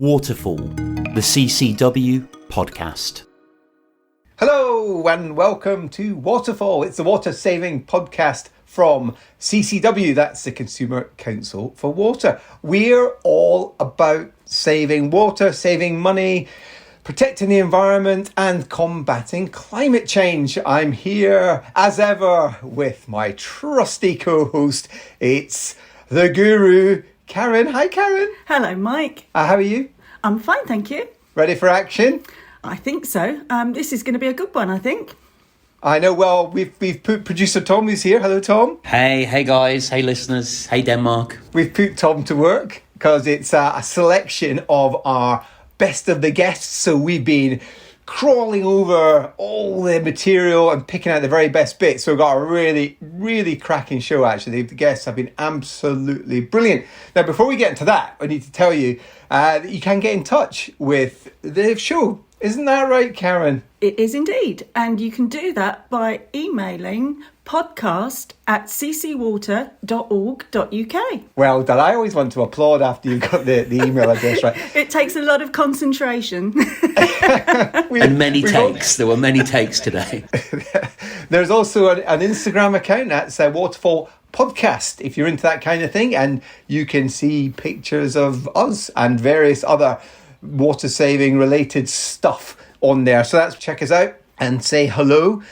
Waterfall, the CCW podcast. Hello and welcome to Waterfall. It's the water saving podcast from CCW, that's the Consumer Council for Water. We're all about saving water, saving money, protecting the environment and combating climate change. I'm here as ever with my trusty co-host. It's the guru, Karen. Hi, Karen. Hello, Mike. How are you? I'm fine, thank you. Ready for action? I think so. This is going to be a good one, I think. I know. Well, we've put producer Tom who's here. Hello, Tom. Hey guys. Hey listeners. Hey Denmark. We've put Tom to work because it's a selection of our best of the guests. So we've been crawling over all the material and picking out the very best bits. So we've got a really, really cracking show, actually. The guests have been absolutely brilliant. Now, before we get into that, I need to tell you that you can get in touch with the show. Isn't that right, Karen? It is indeed. And you can do that by emailing podcast@ccwater.org.uk. Well done. I always want to applaud after you've got the email address right. It takes a lot of concentration. And many takes. There were many takes today. There's also an Instagram account. That's Waterfall Podcast, if you're into that kind of thing. And you can see pictures of us and various other water saving related stuff on there. So that's check us out and say hello.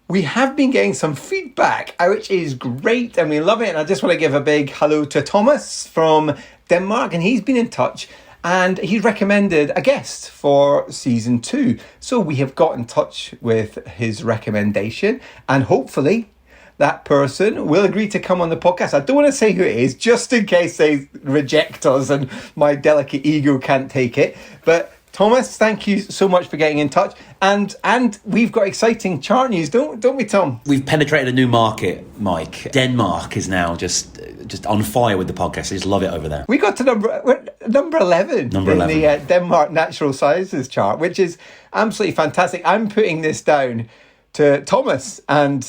We have been getting some feedback, which is great, and we love it. And I just want to give a big hello to Thomas from Denmark, and he's been in touch and he's recommended a guest for season 2. So we have got in touch with his recommendation, and hopefully that person will agree to come on the podcast. I don't want to say who it is, just in case they reject us and my delicate ego can't take it. But Thomas, thank you so much for getting in touch. And we've got exciting chart news, don't we, Tom? We've penetrated a new market, Mike. Denmark is now just on fire with the podcast. I just love it over there. We got to number 11 in the Denmark Natural Sciences chart, which is absolutely fantastic. I'm putting this down to Thomas and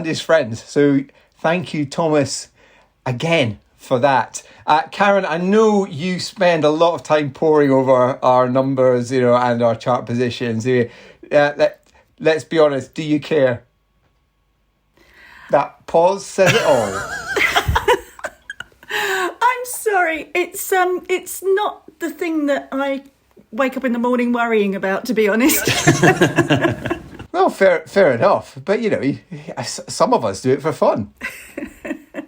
his friends. So thank you, Thomas, again for that. Karen, I know you spend a lot of time poring over our numbers, and our chart positions. Let's be honest, do you care? That pause says it all. I'm sorry. It's not the thing that I wake up in the morning worrying about, to be honest. Well, fair enough. But, some of us do it for fun.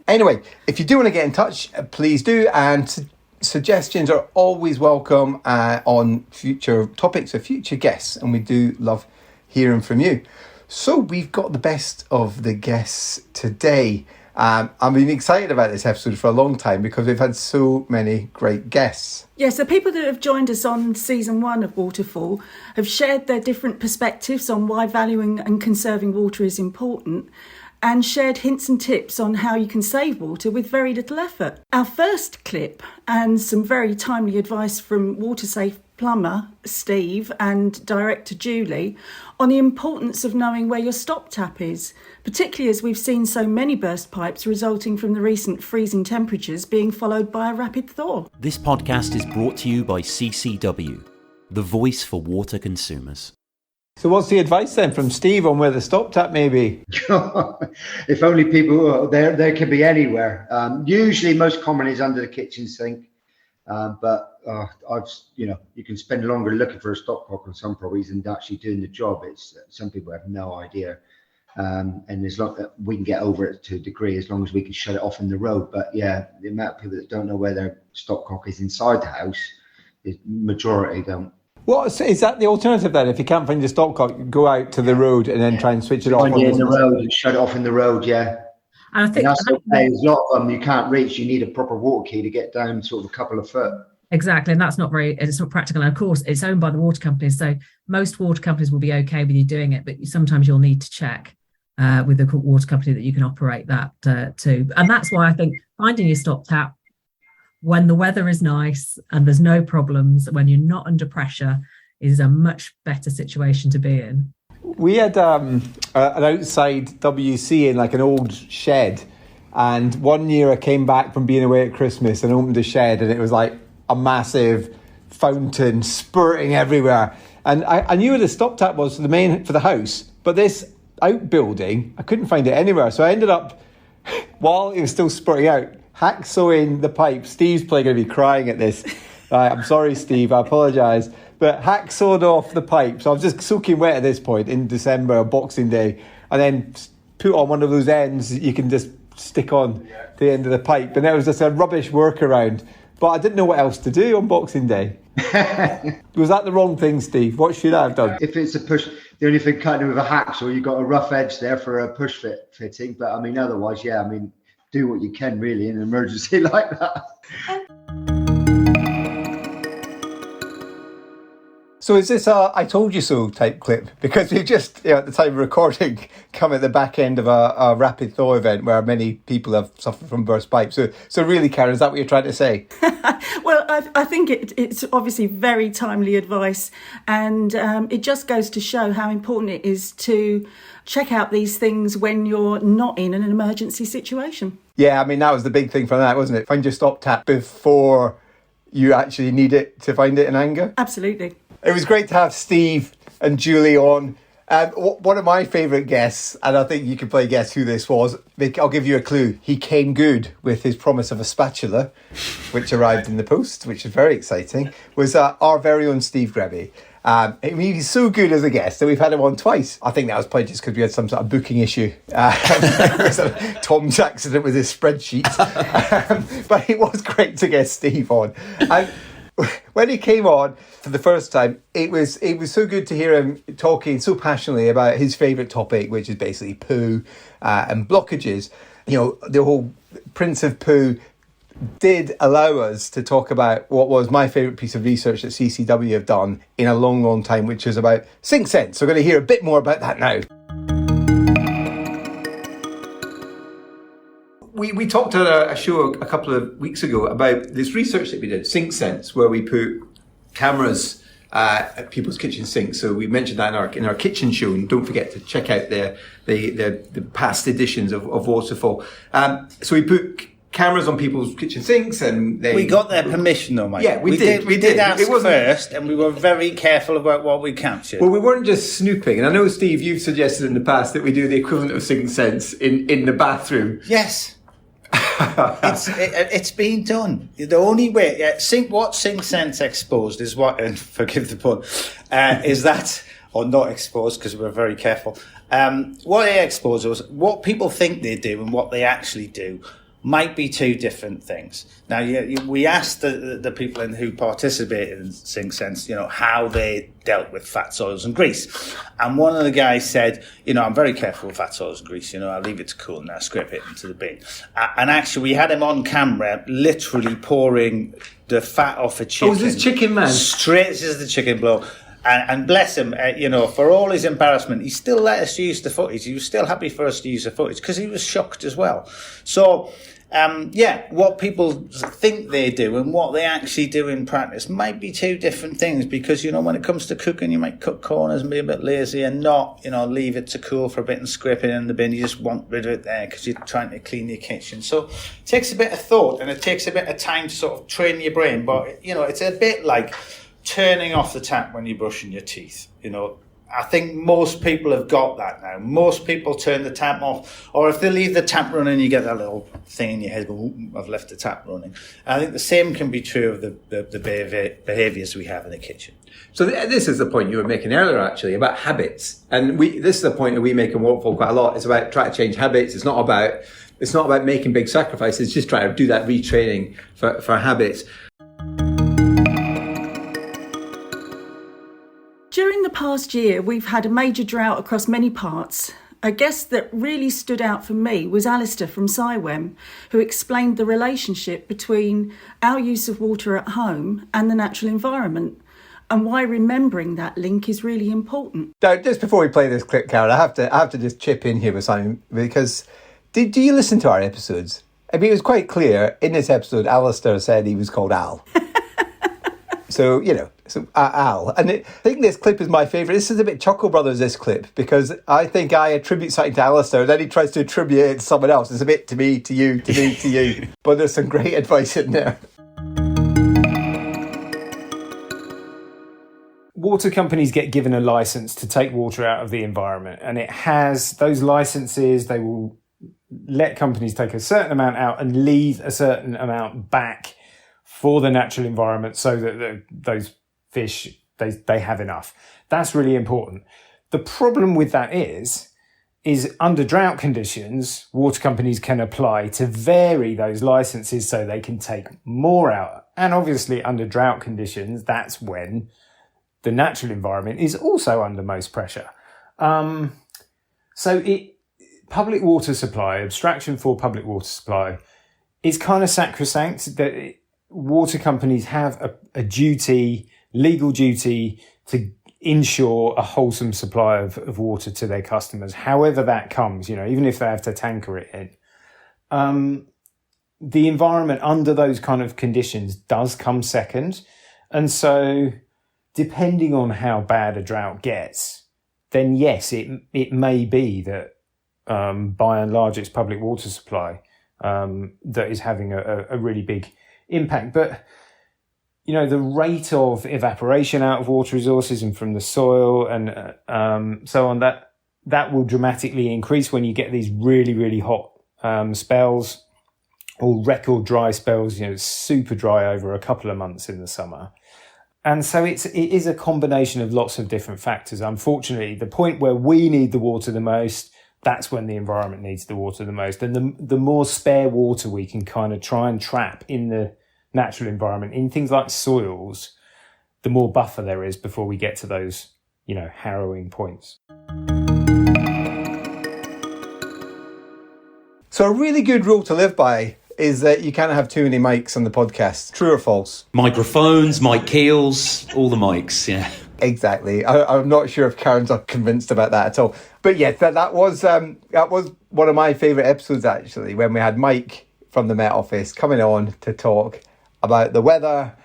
Anyway, if you do want to get in touch, please do. And suggestions are always welcome on future topics or future guests. And we do love hearing from you. So we've got the best of the guests today. I've been excited about this episode for a long time because we've had so many great guests. Yeah, so people that have joined us on season 1 of Waterfall have shared their different perspectives on why valuing and conserving water is important, and shared hints and tips on how you can save water with very little effort. Our first clip, and some very timely advice from WaterSafe plumber Steve and director Julie on the importance of knowing where your stop tap is, particularly as we've seen so many burst pipes resulting from the recent freezing temperatures being followed by a rapid thaw. This podcast is brought to you by CCW, the voice for water consumers. So what's the advice then from Steve on where the stop tap may be? If only people, there could be anywhere. Usually most common is under the kitchen sink. But you can spend longer looking for a stopcock on some properties than actually doing the job. It's some people have no idea, and as long we can get over it to a degree as long as we can shut it off in the road. But yeah, the amount of people that don't know where their stopcock is inside the house, the majority don't. Well, is that the alternative then? If you can't find your stopcock, go out to the road and then try and switch it off. Find it in the road and shut it off in the road. Yeah. And I think that's okay. There's a lot of them you can't reach. You need a proper water key to get down sort of a couple of foot. Exactly, and it's not practical. And of course, it's owned by the water companies, so most water companies will be okay with you doing it, but sometimes you'll need to check with the water company that you can operate that too. And that's why I think finding your stop tap when the weather is nice and there's no problems, when you're not under pressure, is a much better situation to be in. We had an outside WC in like an old shed, and one year I came back from being away at Christmas and opened the shed, and it was like a massive fountain spurting everywhere. And I knew where the stop tap was for the house, but this outbuilding, I couldn't find it anywhere. So I ended up, while it was still spurting out, hacksawing the pipe. Steve's probably going to be crying at this. I'm sorry, Steve, I apologise. But hacksawed off the pipe. So I was just soaking wet at this point in December, Boxing Day, and then put on one of those ends that you can just stick on the end of the pipe. And that was just a rubbish workaround. But I didn't know what else to do on Boxing Day. Was that the wrong thing, Steve? What should I have done? If it's a push, the only thing cutting with a hacksaw, you've got a rough edge there for a push fitting. But I mean, otherwise, yeah, I mean, do what you can really in an emergency like that. So is this a "I told you so" type clip? Because we've just, at the time of recording, come at the back end of a rapid thaw event where many people have suffered from burst pipes. So really, Karen, is that what you're trying to say? Well, I think it's obviously very timely advice, and it just goes to show how important it is to check out these things when you're not in an emergency situation. Yeah, I mean, that was the big thing from that, wasn't it? Find your stop tap before you actually need it to find it in anger. Absolutely. It was great to have Steve and Julie on. One of my favourite guests, and I think you can probably guess who this was. I'll give you a clue. He came good with his promise of a spatula, which arrived in the post, which is very exciting, was our very own Steve Grebby. He's so good as a guest that we've had him on twice. I think that was probably just because we had some sort of booking issue. Tom's accident with his spreadsheet. But it was great to get Steve on. And when he came on for the first time, it was so good to hear him talking so passionately about his favourite topic, which is basically poo and blockages. The whole Prince of Poo did allow us to talk about what was my favourite piece of research that CCW have done in a long, long time, which is about SinkSense. So we're going to hear a bit more about that now. We talked at a show a couple of weeks ago about this research that we did, SinkSense, where we put cameras at people's kitchen sinks. So we mentioned that in our kitchen show, and don't forget to check out the past editions of Waterfall. So we put cameras on people's kitchen sinks, and we got their permission though, Mike. Yeah, we did. We did ask first, and we were very careful about what we captured. Well, we weren't just snooping, and I know, Steve, you've suggested in the past that we do the equivalent of SinkSense in the bathroom. Yes. It's been done. The only way what SinkSense exposed is what, and forgive the pun, is that, or not exposed because we're very careful. What they exposed was what people think they do and what they actually do might be two different things. Now, we asked the people who participated in SinkSense, how they dealt with fats, oils and grease. And one of the guys said, I'm very careful with fats, oils and grease. I leave it to cool and I scrape it into the bin. And actually, we had him on camera literally pouring the fat off a chicken. Oh, was this chicken man? Straight as the chicken blow. And bless him, for all his embarrassment, he still let us use the footage. He was still happy for us to use the footage because he was shocked as well. So, what people think they do and what they actually do in practice might be two different things because, when it comes to cooking, you might cut corners and be a bit lazy and not, leave it to cool for a bit and scrape it in the bin. You just want rid of it there because you're trying to clean your kitchen. So it takes a bit of thought and it takes a bit of time to sort of train your brain. But, it's a bit like turning off the tap when you're brushing your teeth. I think most people have got that now. Most people turn the tap off, or if they leave the tap running, you get that little thing in your head, I've left the tap running. And I think the same can be true of the behaviours we have in the kitchen. So this is the point you were making earlier, actually, about habits. And this is a point that we make in Waterfall quite a lot. It's about trying to change habits. It's not about making big sacrifices. It's just trying to do that retraining for habits. During the past year, we've had a major drought across many parts. A guest that really stood out for me was Alastair from CIWEM, who explained the relationship between our use of water at home and the natural environment, and why remembering that link is really important. Now, just before we play this clip, Karen, I have to just chip in here with something, because do you listen to our episodes? I mean, it was quite clear in this episode, Alastair said he was called Al. So Al. And I think this clip is my favourite. This is a bit Chuckle Brothers, this clip, because I think I attribute something to Alastair and then he tries to attribute it to someone else. It's a bit to me, to you, to me, to you. But there's some great advice in there. water companies get given a license to take water out of the environment, and it has those licenses. They will let companies take a certain amount out and leave a certain amount back for the natural environment so that those fish, they have enough. That's really important. The problem with that is under drought conditions, water companies can apply to vary those licenses so they can take more out. And obviously under drought conditions, that's when the natural environment is also under most pressure. Public water supply, abstraction for public water supply, is kind of sacrosanct. That water companies have a duty, legal duty, to ensure a wholesome supply of water to their customers, however that comes, even if they have to tanker it in. The environment under those kind of conditions does come second. And so depending on how bad a drought gets, then yes, it may be that by and large it's public water supply that is having a really big impact. But the rate of evaporation out of water resources and from the soil and so on, that will dramatically increase when you get these really, really hot spells or record dry spells, super dry over a couple of months in the summer. And so it is a combination of lots of different factors. Unfortunately, the point where we need the water the most, that's when the environment needs the water the most. And the more spare water we can kind of try and trap in the natural environment, in things like soils, the more buffer there is before we get to those, harrowing points. So a really good rule to live by is that you can't have too many mics on the podcast. True or false? Microphones, mic keels, all the mics, yeah. Exactly. I'm not sure if Karen's not convinced about that at all. But yeah, that was one of my favourite episodes, actually, when we had Mike from the Met Office coming on to talk about the weather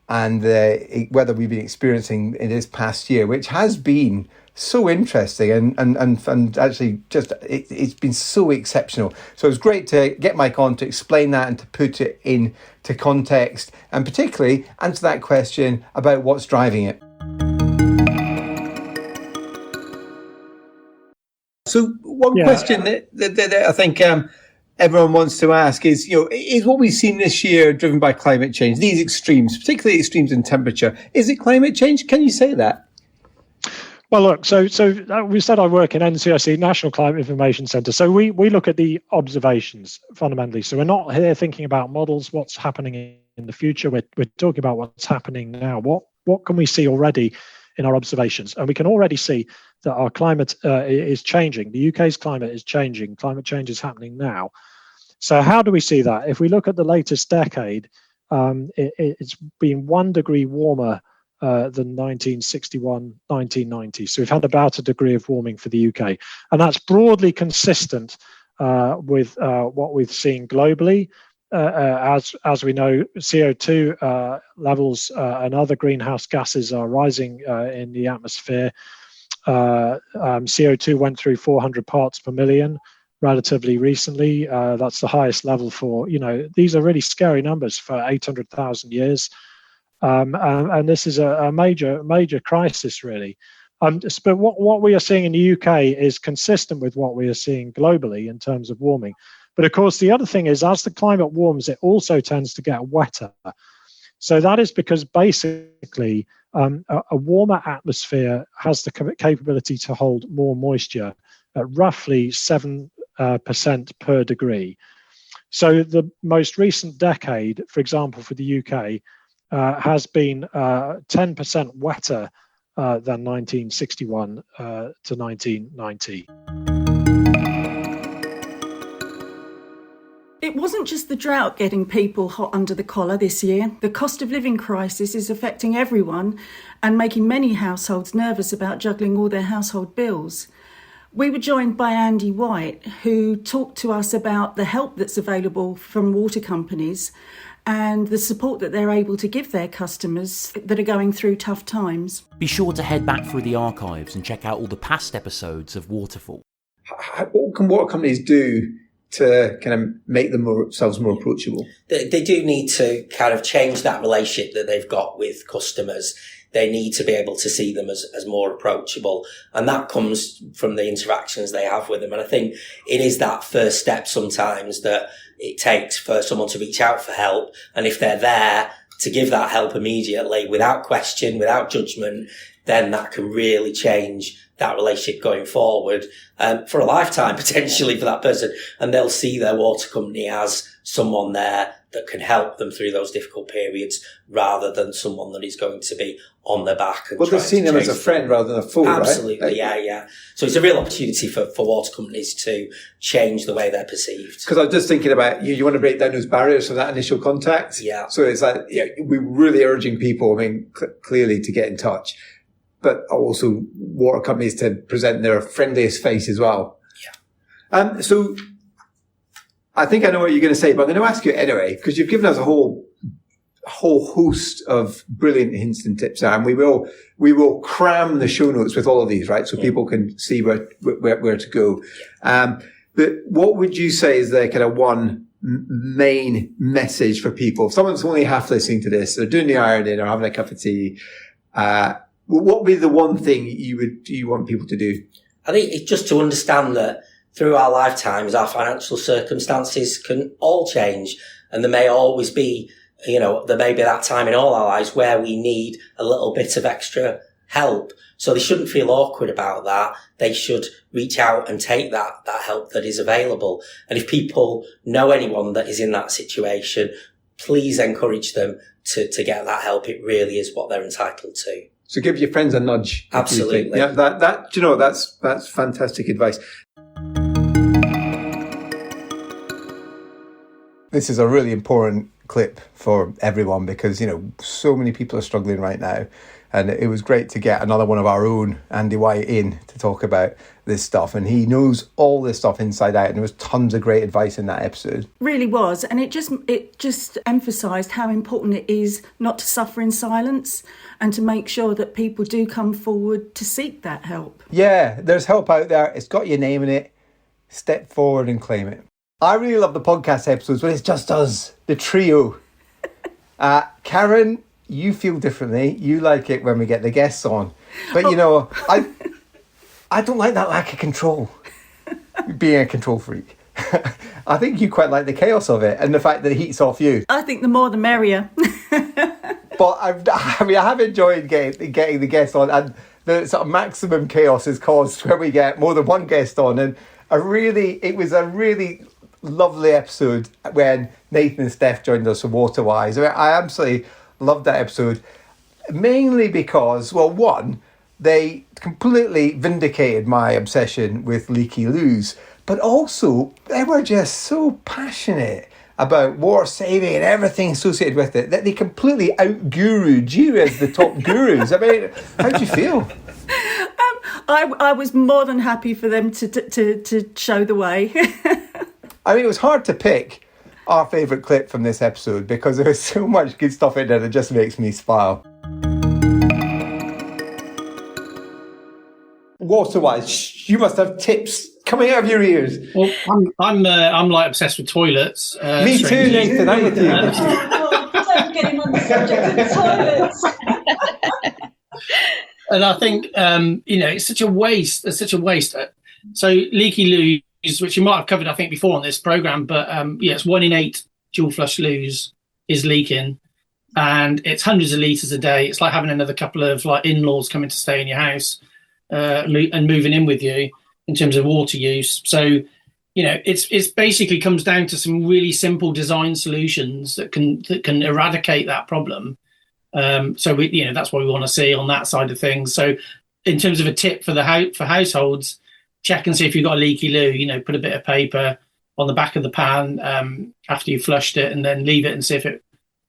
and the weather we've been experiencing in this past year, which has been so interesting and actually just it's been so exceptional. So it was great to get Mike on to explain that and to put it into context and particularly answer that question about what's driving it. So one question that I think everyone wants to ask is, is what we've seen this year driven by climate change, these extremes, particularly extremes in temperature, is it climate change? Can you say that? Well, look, so we said I work in NCIC, National Climate Information Centre. So we look at the observations fundamentally. So we're not here thinking about models, what's happening in the future. We're talking about what's happening now. What can we see already in our observations? And we can already see that our climate is changing. The UK's climate is changing. Climate change is happening now. So how do we see that? If we look at the latest decade, it's been 1 degree warmer than 1961, 1990. So we've had about a degree of warming for the UK. And that's broadly consistent with what we've seen globally. As we know, CO2 levels and other greenhouse gases are rising in the atmosphere. CO2 went through 400 parts per million relatively recently. That's the highest level for, these are really scary numbers for 800,000 years. And this is a major crisis, really. But what we are seeing in the UK is consistent with what we are seeing globally in terms of warming. But of course, the other thing is, as the climate warms, it also tends to get wetter. So that is because basically a warmer atmosphere has the capability to hold more moisture at roughly 7% per degree. So the most recent decade, for example, for the UK, has been 10% wetter than 1961 to 1990. It wasn't just the drought getting people hot under the collar this year. The cost of living crisis is affecting everyone and making many households nervous about juggling all their household bills. We were joined by Andy White, who talked to us about the help that's available from water companies and the support that they're able to give their customers that are going through tough times. Be sure to head back through the archives and check out all the past episodes of Waterfall. What can water companies do to kind of make themselves more approachable? They do need to kind of change that relationship that they've got with customers. They need to be able to see them as more approachable. And that comes from the interactions they have with them. And I think it is that first step sometimes that it takes for someone to reach out for help. And if they're there to give that help immediately, without question, without judgment, then that can really change that relationship going forward, for a lifetime, potentially, for that person. And they'll see their water company as someone there that can help them through those difficult periods, rather than someone that is going to be on their back. And they've seen them as a friend rather than a fool, Absolutely, right? yeah. So it's a real opportunity for water companies to change the way they're perceived. Because I was just thinking about, you want to break down those barriers for that initial contact. Yeah. So it's like, we're really urging people, clearly to get in touch, but also water companies to present their friendliest face as well. Yeah. So I think I know what you're going to say, but I'm going to ask you anyway, because you've given us a whole host of brilliant hints and tips, and we will cram the show notes with all of these, right? So people can see where to go. But what would you say is the kind of one main message for people? If someone's only half listening to this, they're doing the ironing or having a cup of tea, what would be the one thing you want people to do? I think it's just to understand that through our lifetimes, our financial circumstances can all change, and there may always be, there may be that time in all our lives where we need a little bit of extra help. So they shouldn't feel awkward about that. They should reach out and take that help that is available. And if people know anyone that is in that situation, please encourage them to get that help. It really is what they're entitled to. So give your friends a nudge. Absolutely. Yeah, that's fantastic advice. This is a really important clip for everyone because, so many people are struggling right now. And it was great to get another one of our own, Andy White, in to talk about this stuff. And he knows all this stuff inside out. And there was tons of great advice in that episode. Really was. And it just emphasised how important it is not to suffer in silence and to make sure that people do come forward to seek that help. Yeah, there's help out there. It's got your name in it. Step forward and claim it. I really love the podcast episodes when it's just us, the trio. Karen, you feel differently. You like it when we get the guests on. But, I don't like that lack of control, being a control freak. I think you quite like the chaos of it and the fact that it heats off you. I think the more the merrier. But I have enjoyed getting the guests on, and the sort of maximum chaos is caused when we get more than one guest on. And it was a really lovely episode when Nathan and Steph joined us from Waterwise. I absolutely loved that episode, mainly because, well, one, they completely vindicated my obsession with leaky loos, but also they were just so passionate about water saving and everything associated with it that they completely out-gurued you as the top gurus. I mean, how do you feel? I was more than happy for them to show the way. I mean, it was hard to pick our favourite clip from this episode because there was so much good stuff in there that just makes me smile. Waterwise, you must have tips coming out of your ears. Well, I'm like obsessed with toilets. Me too, Nathan. I'm with you. Don't get him on the subject of toilets. And I think it's such a waste. It's such a waste. So leaky loos, which you might have covered, I think, before on this program, but it's 1 in 8 dual flush loos is leaking, and it's hundreds of litres a day. It's like having another couple of in-laws coming to stay in your house and moving in with you in terms of water use. So it's basically comes down to some really simple design solutions that can eradicate that problem. So that's what we want to see on that side of things. So in terms of a tip for for households, check and see if you've got a leaky loo. Put a bit of paper on the back of the pan after you've flushed it, and then leave it and see if it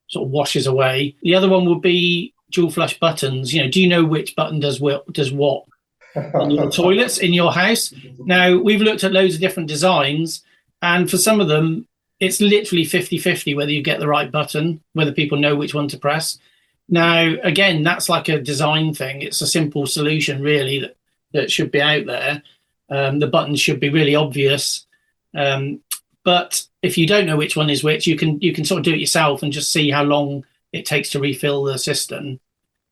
sort of washes away. The other one would be dual flush buttons. Do you know which button does what on your toilets in your house? Now, we've looked at loads of different designs, and for some of them, it's literally 50-50 whether you get the right button, whether people know which one to press. Now, again, that's like a design thing. It's a simple solution, really, that should be out there. The buttons should be really obvious. But But if you don't know which one is which, you can sort of do it yourself and just see how long it takes to refill the cistern.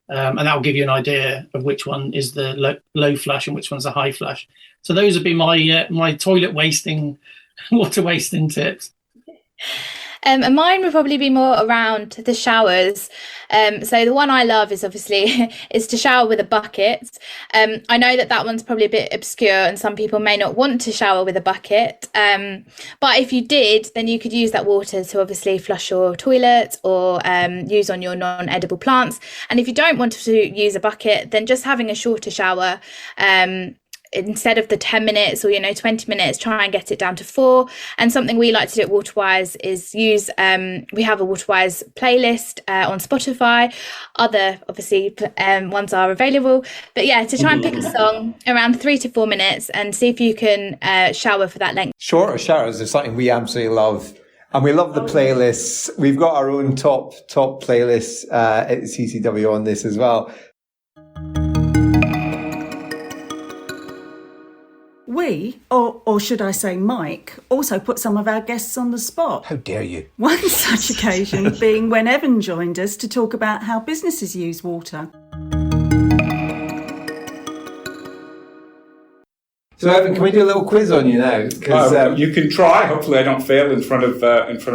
And that will give you an idea of which one is the low flush and which one's the high flush. So those would be my toilet wasting, water wasting tips. And mine would probably be more around the showers. So the one I love is obviously is to shower with a bucket. I know that one's probably a bit obscure and some people may not want to shower with a bucket. But if you did, then you could use that water to obviously flush your toilet or use on your non-edible plants. And if you don't want to use a bucket, then just having a shorter shower, instead of the 10 minutes or 20 minutes, try and get it down to 4. And something we like to do at Waterwise is use we have a Waterwise playlist on Spotify. Other obviously ones are available, but yeah, to try and pick a song around 3 to 4 minutes and see if you can shower for that length. Shorter showers is something we absolutely love. And we love the playlists. We've got our own top playlists at CCW on this as well. We, or should I say Mike, also put some of our guests on the spot. How dare you? One such occasion being when Evan joined us to talk about how businesses use water. So Evan, can we do a little quiz on you now? You can try. Hopefully, I don't fail in front of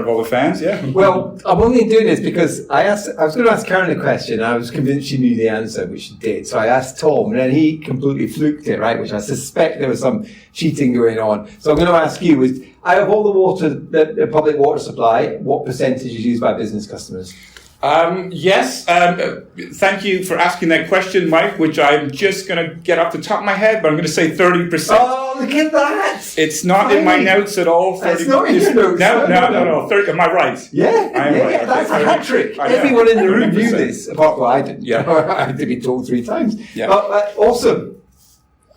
all the fans. Yeah. Well, I'm only doing this because I was going to ask Karen a question. I was convinced she knew the answer, which she did. So I asked Tom, and then he completely fluked it, right? Which I suspect there was some cheating going on. So I'm going to ask you: out of all the water, the public water supply, what percentage is used by business customers? Yes. Thank you for asking that question, Mike, which I'm just going to get off the top of my head, but I'm going to say 30%. Oh, look at that! It's not in my notes at all. 30, it's not in your notes. No. 30, am I right? Yeah, right. That's a hat trick. Everyone in the room knew this. Apart, well, I didn't. Yeah. I had to be told 3 times. Yeah. But awesome.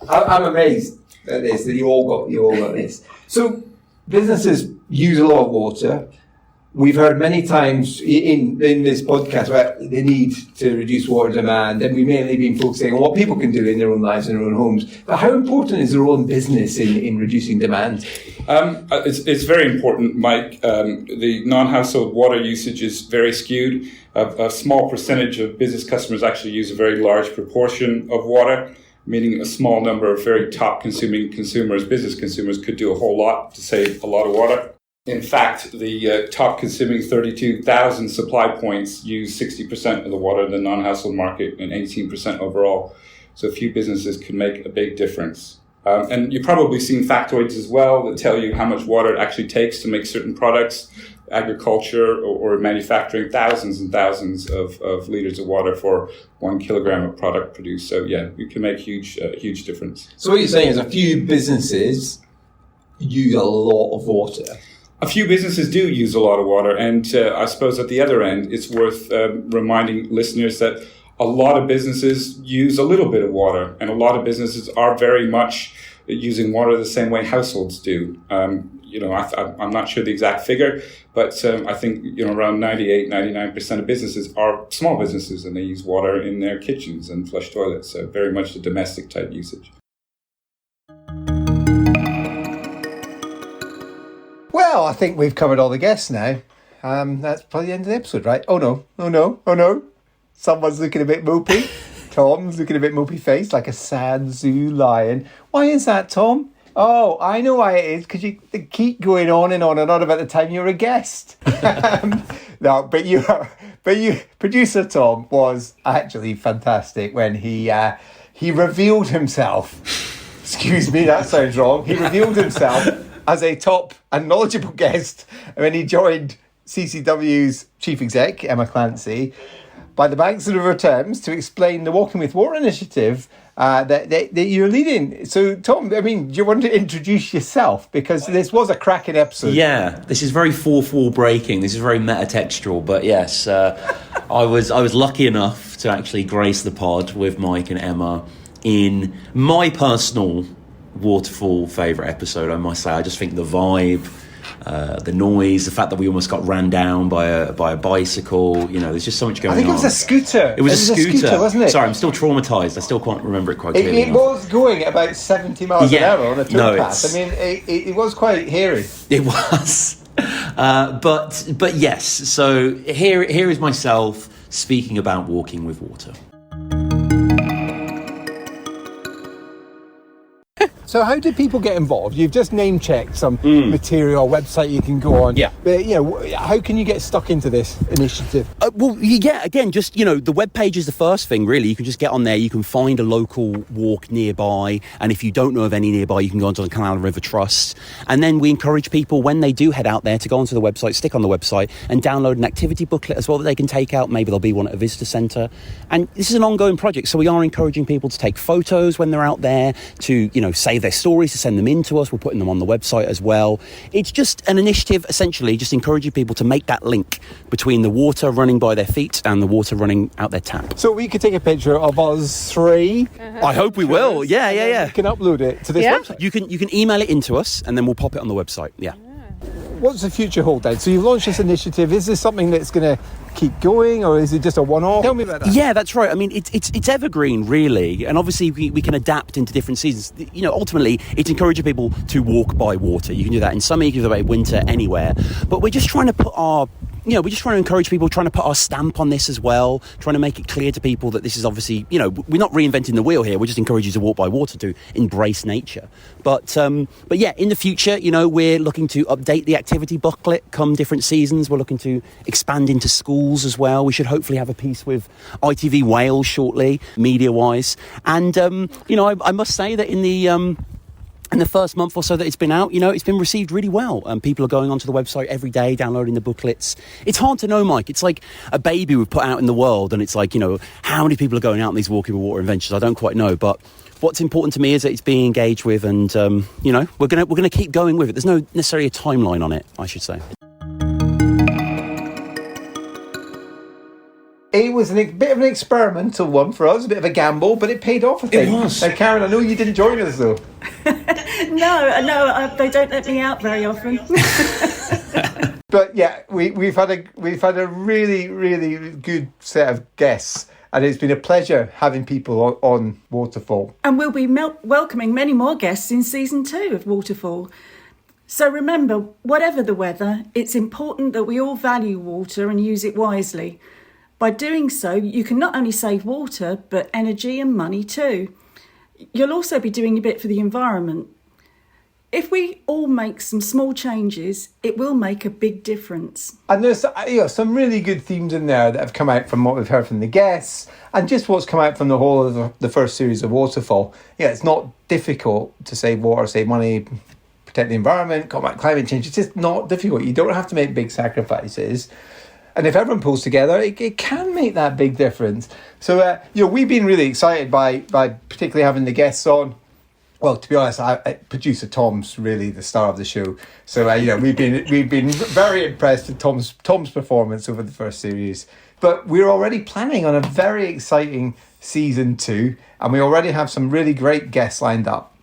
I'm amazed at this, that you all got this. So businesses use a lot of water. We've heard many times in this podcast about the need to reduce water demand, and we've mainly been focusing on what people can do in their own lives and their own homes. But how important is their own business in reducing demand? It's very important, Mike. The non-household water usage is very skewed. A small percentage of business customers actually use a very large proportion of water, meaning a small number of very top consuming consumers, business consumers, could do a whole lot to save a lot of water. In fact, the top consuming 32,000 supply points use 60% of the water in the non-household market and 18% overall. So a few businesses can make a big difference. And you've probably seen factoids as well that tell you how much water it actually takes to make certain products, agriculture or manufacturing, thousands and thousands of liters of water for 1 kilogram of product produced. So yeah, you can make huge difference. So what you're saying is a few businesses use a lot of water. A few businesses do use a lot of water, and I suppose at the other end, it's worth reminding listeners that a lot of businesses use a little bit of water, and a lot of businesses are very much using water the same way households do. I'm not sure the exact figure, but I think around 98-99% of businesses are small businesses, and they use water in their kitchens and flush toilets. So very much the domestic type usage. Well, I think we've covered all the guests now. That's probably the end of the episode, right? Oh no. Someone's looking a bit mopey. Tom's looking a bit mopey faced, like a sad zoo lion. Why is that, Tom? Oh, I know why it is, because you keep going on and on about the time you're a guest. No, but producer Tom was actually fantastic when he revealed himself. Excuse me, that sounds wrong. He revealed himself as a top and knowledgeable guest when he joined CCW's chief exec, Emma Clancy, by the banks of the River Thames to explain the Walking with Water initiative that you're leading. So, Tom, do you want to introduce yourself? Because this was a cracking episode. Yeah, this is very fourth wall breaking. This is very meta-textual. But yes, I was lucky enough to actually grace the pod with Mike and Emma in my personal Waterfall favourite episode, I must say. I just think the vibe, the noise, the fact that we almost got ran down by a bicycle. You know, there's just so much going on. I think it was a scooter. It was a scooter, wasn't it? Sorry, I'm still traumatised. I still can't remember it quite clearly. It was going at about 70 miles an hour on a towpath. I mean, it was quite hairy. It was. But yes, so here is myself speaking about walking with water. So how did people get involved? You've just name-checked some material, website you can go on. Yeah. But, you know, how can you get stuck into this initiative? Well, yeah, again, just, you know, the web page is the first thing, really. You can just get on there. You can find a local walk nearby. And if you don't know of any nearby, you can go onto the Canal and River Trust. And then we encourage people, when they do head out there, to go onto the website, stick on the website, and download an activity booklet as well that they can take out. Maybe there'll be one at a visitor centre. And this is an ongoing project, so we are encouraging people to take photos when they're out there, to, you know, save their stories, to send them in to us. We're putting them on the website as well. It's just an initiative, essentially, just encouraging people to make that link between the water running by their feet and the water running out their tap. So we could take a picture of us three. I hope we will. Yeah. You can upload it to this website. You can email it into us, and then we'll pop it on the website. Yeah. What's the future hold then? So you've launched this initiative. Is this something that's going to keep going, or is it just a one-off? Tell me about that. Yeah, that's right. I mean, it's evergreen, really, and obviously we can adapt into different seasons. You know, ultimately, it's encouraging people to walk by water. You can do that in summer, you can do that in winter, anywhere. But we're just trying to put we're just trying to encourage people, trying to put our stamp on this as well, trying to make it clear to people that this is obviously, you know, we're not reinventing the wheel here. We're just encouraging you to walk by water, to embrace nature. But yeah, in the future, you know, we're looking to update the activity booklet come different seasons. We're looking to expand into schools as well. We should hopefully have a piece with ITV Wales shortly, media-wise. And, you know, I must say that in the first month or so that it's been out, you know, it's been received really well. People are going onto the website every day, downloading the booklets. It's hard to know, Mike. It's like a baby we've put out in the world, and it's like, you know, how many people are going out on these walking with water adventures? I don't quite know, but what's important to me is that it's being engaged with, and you know, we're gonna keep going with it. There's no necessarily a timeline on it, I should say. It was a bit of an experimental one for us, a bit of a gamble, but it paid off, I think. It was. Now, Karen, I know you didn't join us, though. No, they don't let me out very often. But yeah, we've had a really, really good set of guests, and it's been a pleasure having people on Waterfall. And we'll be welcoming many more guests in season 2 of Waterfall. So remember, whatever the weather, it's important that we all value water and use it wisely. By doing so, you can not only save water, but energy and money too. You'll also be doing a bit for the environment. If we all make some small changes, it will make a big difference. And there's some really good themes in there that have come out from what we've heard from the guests, and just what's come out from the whole of the first series of Waterfall. Yeah, it's not difficult to save water, save money, protect the environment, combat climate change. It's just not difficult. You don't have to make big sacrifices. And if everyone pulls together, it can make that big difference. So, we've been really excited by particularly having the guests on. Well, to be honest, producer Tom's really the star of the show. So, we've been very impressed with Tom's performance over the first series. But we're already planning on a very exciting season 2, and we already have some really great guests lined up.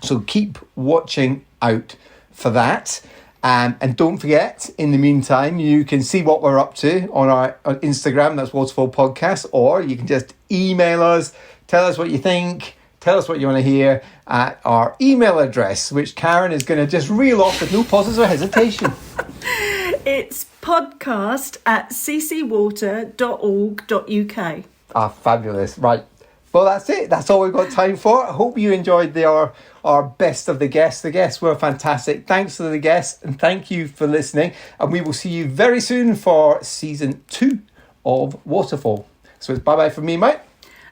So keep watching out for that. And don't forget, in the meantime, you can see what we're up to on our Instagram, that's Waterfall Podcast, or you can just email us, tell us what you think, tell us what you want to hear at our email address, which Karen is going to just reel off with no pauses or hesitation. It's podcast@ccwater.org.uk. Ah, fabulous. Right. Well, that's it. That's all we've got time for. I hope you enjoyed our best of the guests. The guests were fantastic. Thanks to the guests, and thank you for listening. And we will see you very soon for season 2 of Waterfall. So it's bye-bye from me, mate.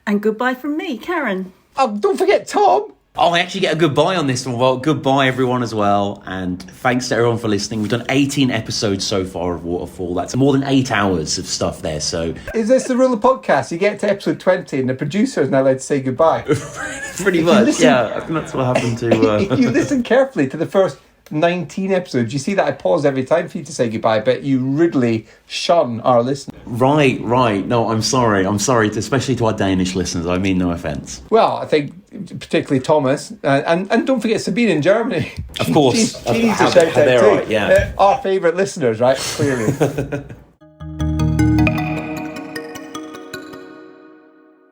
And goodbye from me, Karen. Oh, don't forget Tom. Oh, I actually get a goodbye on this one. Well, goodbye everyone as well, and thanks to everyone for listening. We've done 18 episodes so far of Waterfall. That's more than 8 hours of stuff there. So, is this the rule of podcast? You get to episode 20, and the producer is now allowed to say goodbye. Pretty much, yeah. I think that's what happened to. If you listen carefully to the first 19 episodes. You see that I pause every time for you to say goodbye, but you rudely shun our listeners. Right. No, I'm sorry, especially to our Danish listeners. I mean no offence. Well, I think particularly Thomas, and don't forget Sabine in Germany. Of course. She needs a shout out too. Right, yeah. Our favourite listeners, right? Clearly.